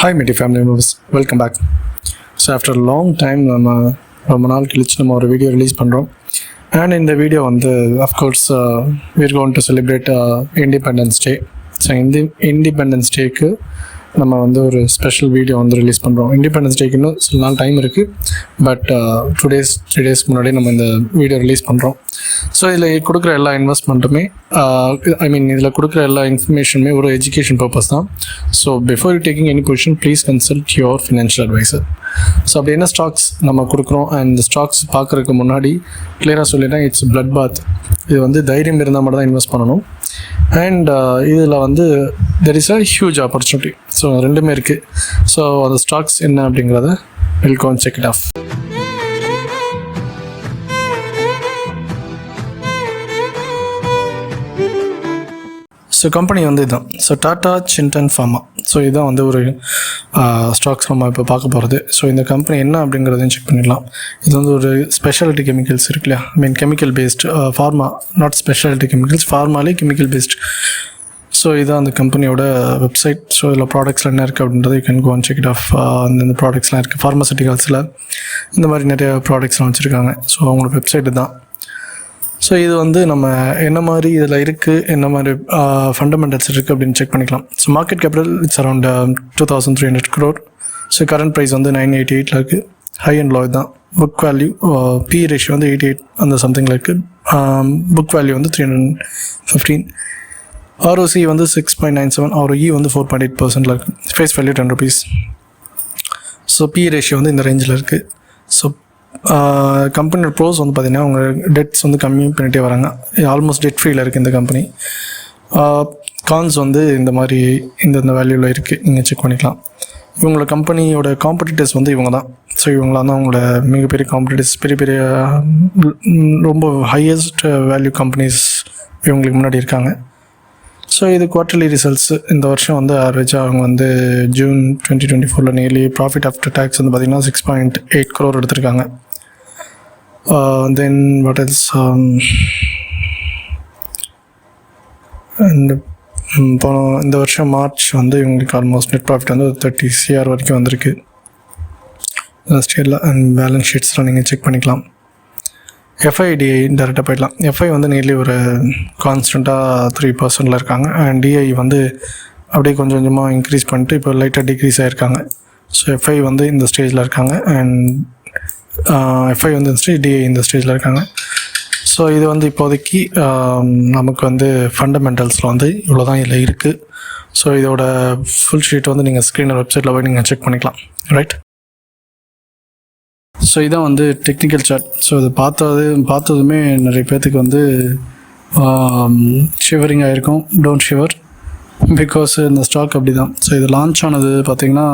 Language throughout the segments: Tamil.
Hi, Midi family members. Welcome back. So after a long time, ரொம்ப நாள் கழிச்சு நம்ம ஒரு வீடியோ ரிலீஸ் பண்ணுறோம். அண்ட் இந்த வீடியோ வந்து அஃப்கோர்ஸ் we're going to celebrate Independence Day. So independence டேக்கு நம்ம வந்து ஒரு ஸ்பெஷல் வீடியோ வந்து ரிலீஸ் பண்ணுறோம். இண்டிபெண்டன்ஸ் டேக்கு இன்னும் சில நாள் டைம் இருக்குது, பட் 2 days முன்னாடி நம்ம இந்த வீடியோ ரிலீஸ் பண்ணுறோம். ஸோ இதில் கொடுக்குற எல்லா இன்வெஸ்ட்மெண்ட்டுமே இதில் கொடுக்குற எல்லா இன்ஃபர்மேஷனுமே ஒரு எஜுகேஷன் பர்பஸ் தான். So before you taking any position please consult your financial advisor. So அப்படி என்ன ஸ்டாக்ஸ் நம்ம கொடுக்குறோம் அண்ட் இந்த ஸ்டாக்ஸ் பார்க்குறதுக்கு முன்னாடி கிளியராக சொல்லிட்டேன், இட்ஸ் பிளட் பாத். இது வந்து தைரியம் இருந்தால் மட்டும் தான் இன்வெஸ்ட் பண்ணணும். அண்ட் இதில் வந்து there is a huge opportunity. So ரெண்டுமே இருக்குது. ஸோ அந்த ஸ்டாக்ஸ் என்ன அப்படிங்கிறத will go and check it off. So company வந்து இதுதான். So Tatva Chintan pharma. So இதுதான் வந்து ஒரு ஸ்டாக்ஸ் நம்ம இப்போ பார்க்க போகிறது. ஸோ இந்த கம்பெனி என்ன அப்படிங்கிறதையும் செக் பண்ணிடலாம். இது வந்து ஒரு ஸ்பெஷாலிட்டி கெமிக்கல்ஸ் இருக்கு இல்லையா, chemical based pharma, not speciality chemicals, ஃபார்மாலே கெமிக்கல் பேஸ்ட். ஸோ இதுதான் அந்த கம்பெனியோட வெப்சைட். ஸோ இதில் ப்ராடக்ட்ஸ்லாம் என்ன இருக்குது அப்படின்றது you can go and check it off. அந்த ப்ராடக்ட்ஸ்லாம் இருக்குது. ஃபார்மசூட்டிகல்ஸில் இந்த மாதிரி நிறைய ப்ராடக்ட்ஸ்லாம் வச்சுருக்காங்க. ஸோ அவங்களோட வெப்சைட்டு தான். ஸோ இது வந்து நம்ம என்ன மாதிரி இதில் இருக்குது, என்ன மாதிரி ஃபண்டமெண்டல்ஸ் இருக்குது அப்படின்னு செக் பண்ணிக்கலாம். So market capital it's around 2300 crore. So current price வந்து 988 இருக்குது. ஹை அண்ட் லோ தான். புக் வேல்யூ பி ரேஷியோ வந்து 88 அந்த சம்திங்கில் இருக்குது. புக் வேல்யூ வந்து 315. ஆர்ஓசி வந்து 6.97. ஆர்ஓஇ வந்து 4.8% இருக்குது. Face value 10 rupees. So P ratio வந்து இந்த ரேஞ்சில் இருக்குது. ஸோ கம்பெனியோட ப்ரோஸ் வந்து பார்த்திங்கன்னா அவங்க டெட்ஸ் வந்து கம்மி பண்ணிகிட்டே வராங்க. ஆல்மோஸ்ட் டெட் ஃப்ரீயில் இருக்குது இந்த கம்பெனி. கான்ஸ் வந்து இந்த மாதிரி இந்த வேல்யூவில் இருக்குது, நீங்கள் செக் பண்ணிக்கலாம். இவங்களோட கம்பெனியோட காம்படிட்டர்ஸ் வந்து இவங்க தான். ஸோ இவங்களாம் தான் அவங்களோட மிகப்பெரிய காம்படிட்டர்ஸ். பெரிய ரொம்ப ஹையஸ்ட் வேல்யூ கம்பெனிஸ் இவங்களுக்கு முன்னாடி இருக்காங்க. ஸோ இது குவார்ட்டர்லி ரிசல்ட்ஸ் இந்த வருஷம் வந்து ஆவரேஜாக அவங்க வந்து June 2024 nearly profit after tax வந்து பார்த்திங்கன்னா 6.8 crore எடுத்திருக்காங்க. தென் வாட் எல்ஸ், இந்த வருஷம் மார்ச் வந்து இவங்களுக்கு ஆல்மோஸ்ட் நெட் ப்ராஃபிட் வந்து 30 crore வரைக்கும் வந்திருக்கு. ஸ்டேட்டில் அண்ட் பேலன்ஸ் ஷீட்ஸ்லாம் நீங்கள் செக் பண்ணிக்கலாம். எஃப்ஐடிஐ டேரெக்டாக போயிடலாம். எஃப்ஐ வந்து நியர்லி ஒரு கான்ஸ்டண்ட்டாக 3% இருக்காங்க. அண்ட் டிஐ வந்து அப்படியே கொஞ்சம் கொஞ்சமாக இன்க்ரீஸ் பண்ணிட்டு இப்போ லைட்டாக டிக்ரீஸ் ஆகிருக்காங்க. ஸோ எஃப்ஐ வந்து இந்த ஸ்டேஜில் இருக்காங்க அண்ட் எஃப்ஐ வந்து இந்த ஸ்டேஜ், டிஐ இந்த ஸ்டேஜில் இருக்காங்க. ஸோ இது வந்து இப்போதைக்கு நமக்கு வந்து ஃபண்டமெண்டல்ஸில் வந்து இவ்வளோ தான் இதில் இருக்குது. ஸோ இதோட ஃபுல் ஷீட் வந்து நீங்கள் ஸ்க்ரீனில் வெப்சைட்டில் போய் நீங்கள் செக் பண்ணிக்கலாம். ரைட். ஸோ இதான் வந்து டெக்னிக்கல் சார்ட். ஸோ இது பார்த்ததுமே நிறைய பேர்த்துக்கு வந்து ஷிவரிங் ஆகிருக்கும். டோன்ட் ஷிவர், பிகாஸ் இந்த ஸ்டாக் அப்படி தான். ஸோ இது லான்ச் ஆனது பார்த்திங்கன்னா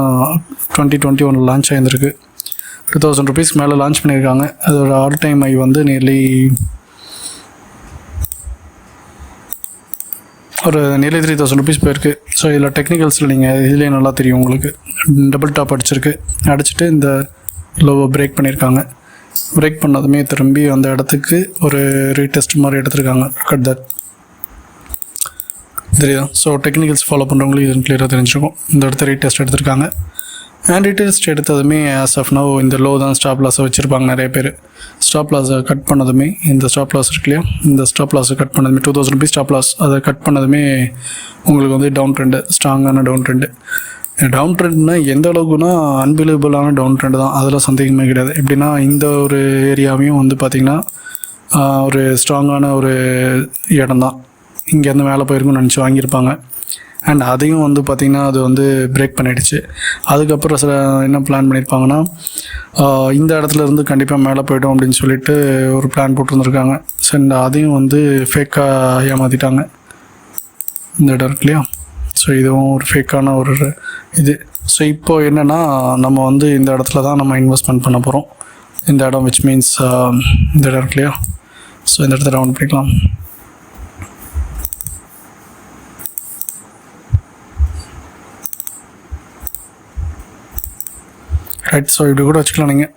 2021 லான்ச் ஆகியிருந்திருக்கு. 2000 rupees மேலே லான்ச் பண்ணியிருக்காங்க. அதோட ஆல் டைம் ஐ வந்து நியர்லி 3000 rupees போயிருக்கு. ஸோ இதில் டெக்னிக்கல்ஸில் நீங்கள் இதுலேயே நல்லா தெரியும் உங்களுக்கு. டபுள் டாப் அடிச்சுட்டு இந்த லோவை பிரேக் பண்ணியிருக்காங்க. பிரேக் பண்ணதுமே திரும்பி அந்த இடத்துக்கு ஒரு ரீடெஸ்ட் மாதிரி எடுத்திருக்காங்க. கட் தட் தெரியுதா? ஸோ டெக்னிக்கல்ஸ் ஃபாலோ பண்ணுறவங்களுக்கு இது கிளியராக தெரிஞ்சுக்கும். இந்த இடத்த ரீடெஸ்ட் எடுத்திருக்காங்க. அண்ட் ரீடெஸ்ட் எடுத்ததுமே ஆஸ் ஆஃப் நவ் இந்த லோ தான் ஸ்டாப் லாஸை வச்சுருப்பாங்க நிறைய பேர். ஸ்டாப் லாஸை கட் பண்ணதுமே, இந்த ஸ்டாப் லாஸ் இருக்கு இல்லையா, இந்த ஸ்டாப் லாஸை கட் பண்ணதுமே 2000 rupees ஸ்டாப் லாஸ், அதை கட் பண்ணதுமே உங்களுக்கு வந்து டவுன் ட்ரெண்டு, ஸ்ட்ராங்கான டவுன் ட்ரெண்டு. டவுன் ட்ரெண்ட்னா எந்த அளவுக்குன்னா அன்பிலீவபிளான டவுன் ட்ரெண்டு தான், அதெல்லாம் சந்தேகமே கிடையாது. எப்படின்னா இந்த ஒரு ஏரியாவையும் வந்து பார்த்திங்கன்னா ஒரு ஸ்ட்ராங்கான ஒரு இடம் தான். இங்கேருந்து மேலே போயிருக்குன்னு நினச்சி வாங்கியிருப்பாங்க. அண்ட் அதையும் வந்து பார்த்திங்கன்னா அது வந்து பிரேக் பண்ணிடுச்சு. அதுக்கப்புறம் சில என்ன பிளான் பண்ணியிருப்பாங்கன்னா இந்த இடத்துல இருந்து கண்டிப்பாக மேலே போய்டும் அப்படின்னு சொல்லிட்டு ஒரு பிளான் போட்டுருந்துருக்காங்க. ஸோ அதையும் வந்து ஃபேக்காக ஏமாற்றிட்டாங்க இந்த இடம் இருக்கு இல்லையா. ஸோ இதுவும் ஒரு ஃபேக்கான ஒரு இது. ஸோ இப்போது என்னென்னா நம்ம வந்து இந்த இடத்துல தான் நம்ம இன்வெஸ்ட்மெண்ட் பண்ண போகிறோம். இந்த இடம் விச் மீன்ஸ் இந்த இடம் இருக்கு இல்லையா. ஸோ இந்த இடத்துல ரவுண்ட் பண்ணிக்கலாம். ரைட். ஸோ இப்படி கூட வச்சுக்கலாம். நீங்கள்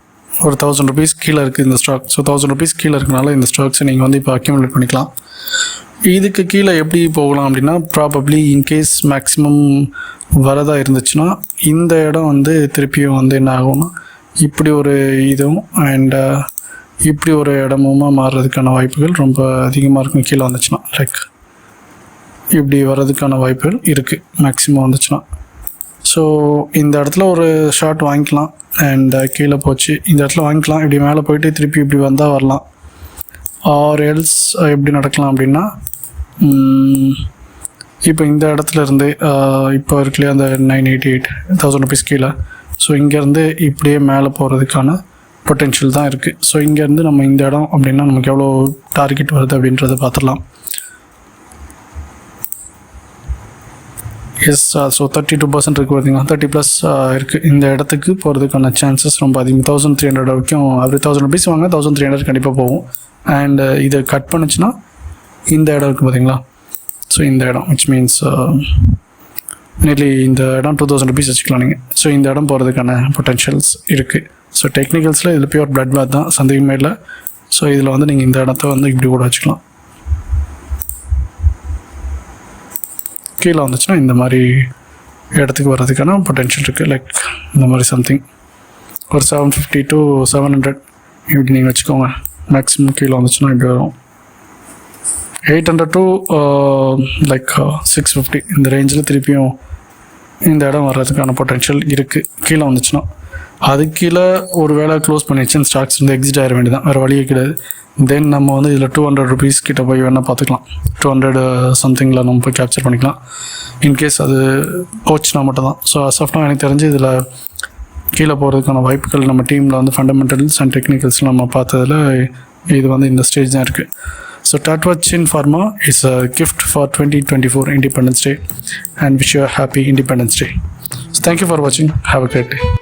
ஒரு 1000 rupees கீழே இருக்குது இந்த ஸ்டாக். ஸோ 1000 rupees கீழே இருக்கனால இந்த ஸ்டாக்ஸை நீங்கள் வந்து இப்போ அக்யூமுலேட் பண்ணிக்கலாம். இதுக்கு கீழே எப்படி போகலாம் அப்படின்னா ப்ராபப்ளி இன்கேஸ் மேக்ஸிமம் வரதா இருந்துச்சுன்னா இந்த இடம் வந்து திருப்பியும் வந்து என்ன ஆகும்னா இப்படி ஒரு இதுவும் அண்ட் இப்படி ஒரு இடமுமா மாறுறதுக்கான வாய்ப்புகள் ரொம்ப அதிகமாக இருக்கும். கீழே வந்துச்சுன்னா லைக் இப்படி வர்றதுக்கான வாய்ப்புகள் இருக்குது மேக்ஸிமம் வந்துச்சுன்னா. ஸோ இந்த இடத்துல ஒரு ஷார்ட் வாங்கிக்கலாம் அண்ட் கீழே போச்சு இந்த இடத்துல வாங்கிக்கலாம். இப்படி மேலே போயிட்டு திருப்பி இப்படி வந்தால் வரலாம். ஆர் எல்ஸ் எப்படி நடக்கலாம் அப்படின்னா இப்போ இந்த இடத்துல இருந்து இப்போ இருக்குல்லையே அந்த 988,000 rupees கீழே. ஸோ இங்கேருந்து இப்படியே மேலே போகிறதுக்கான பொட்டென்ஷியல் தான் இருக்குது. ஸோ இங்கேருந்து நம்ம இந்த இடம் அப்படின்னா நமக்கு எவ்வளோ டார்கெட் வருது அப்படின்றத பார்த்துடலாம். எஸ் ஸோ 32% இருக்குது பார்த்தீங்கன்னா 30+ இருக்குது. இந்த இடத்துக்கு போகிறதுக்கான சான்சஸ் ரொம்ப அதிகம். 1300 வரைக்கும் அப்படி 1000 rupees வாங்க 1300 கண்டிப்பாக போகும். அண்ட் இதை கட் பண்ணுச்சுன்னா இந்த இடம் இருக்குது பார்த்தீங்களா. ஸோ இந்த இடம் விச் மீன்ஸ் நியர்லி இந்த இடம் 2000 rupees வச்சுக்கலாம் நீங்கள். ஸோ இந்த இடம் போகிறதுக்கான பொட்டென்ஷியல்ஸ் இருக்குது. ஸோ டெக்னிக்கல்ஸில் இதில் பியூர் பிளட் பாத் தான், சந்தேகமே இல்லை. ஸோ இதில் வந்து நீங்கள் இந்த இடத்த வந்து இப்படி கூட வச்சுக்கலாம். கீழே வந்துச்சுன்னா இந்த மாதிரி இடத்துக்கு வர்றதுக்கான பொட்டென்ஷியல் இருக்குது. லைக் இந்த மாதிரி சம்திங் ஒரு 750 to 700 இப்படி நீங்கள் வச்சுக்கோங்க. மேக்ஸிமம் கீழே வந்துச்சுன்னா இப்படி வரும். 800 to லைக் 650 இந்த ரேஞ்சில் திருப்பியும் இந்த இடம் வர்றதுக்கான பொட்டென்ஷியல் இருக்குது கீழே வந்துச்சுன்னா. அது கீழே ஒரு வேளை க்ளோஸ் பண்ணிடுச்சு ஸ்டாக்ஸ் வந்து எக்ஸிட் ஆகிட வேண்டியதான், வேறு வழியே கிடையாது. தென் நம்ம வந்து இதில் 200 rupees கிட்ட போய் வேணால் பார்த்துக்கலாம். 200 சம்திங்கில் நம்ம போய் கேப்சர் பண்ணிக்கலாம் இன்கேஸ் அது போச்சுன்னா மட்டும் தான். ஸோ அசாஃப்டாக எனக்கு தெரிஞ்சு இதில் கீழே போகிறதுக்கான வாய்ப்புகள் நம்ம டீமில் வந்து ஃபண்டமெண்டல்ஸ் அண்ட் டெக்னிக்கல்ஸ் நம்ம பார்த்ததில் இது வந்து இந்த ஸ்டேஜ் தான் இருக்குது. So Tata Chin Pharma is a gift for 2024 Independence Day and wish you a happy Independence Day. So thank you for watching. Have a great day.